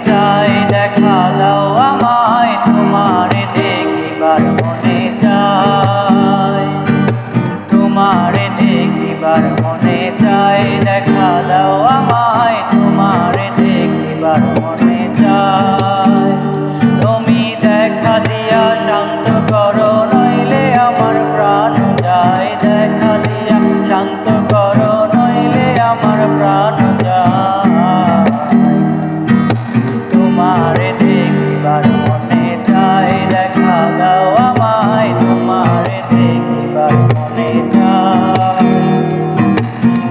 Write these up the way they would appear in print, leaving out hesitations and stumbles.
চাই দেখা দাও আমায়, তোমারে দেখিবার মনে চাই, তোমারে দেখিবার মনে চাই দেখা দাও আমায়, তোমারে দেখিবার মনে চাই। তুমি দেখা দিয়া শান্ত করো নইলে আমার প্রাণ যায়, দেখা দিয়া শান্ত করো নইলে আমার প্রাণ যায়। তোমারে দেখিবার মনে চাই দেখা দাও আমায়, তোমারে দেখিবার মনে চাই,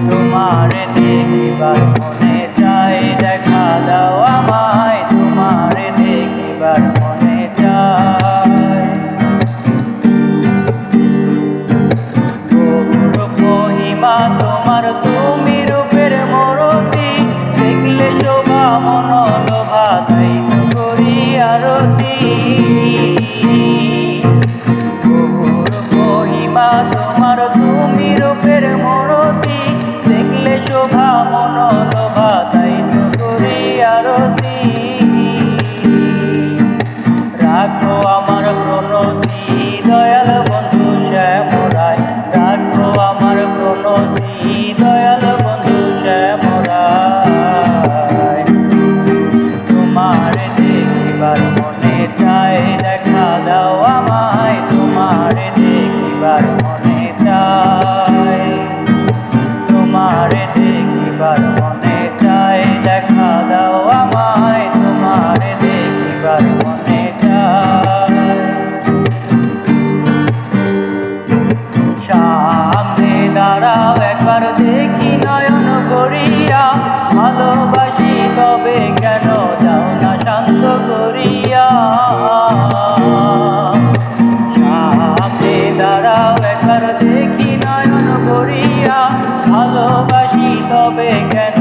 তোমারে দেখিবার মনে চাই দেখা দাও আমায়, তোমারে দেখিবার মনে চাই। গৌর মহিমা তোমার, তুমি রূপের মূরতি, দেখলে শোভা মন লোভা তাই তো করি আরতি। গৌর মহিমা তোমার, তুমি রূপের মূরতি, দেখলে শোভা মন লোভা তাই তো করি আরতি। রাখো আমার প্রণতি দয়াল বন্ধু শ্যামরায়, রাখো আমার প্রণতি দয়াল বন্ধু শ্যামরায়। তোমারে দেখিবার মনে চাই দেখা দাও আমায়, তোমারে দেখিবার মনে চাই, তোমারে দেখিবার মনে চাই দেখা দাও আমায়, তোমারে দেখিবার মনে চাই। সামনে দাঁড়াও একবার দেখি নয়ন ভরিয়া, ভালোবাসি তবে কেন যাও না শান্ত করিয়া। সামনে দাঁড়াও একবার দেখি নয়ন ভরিয়া, ভালোবাসি তবে কেন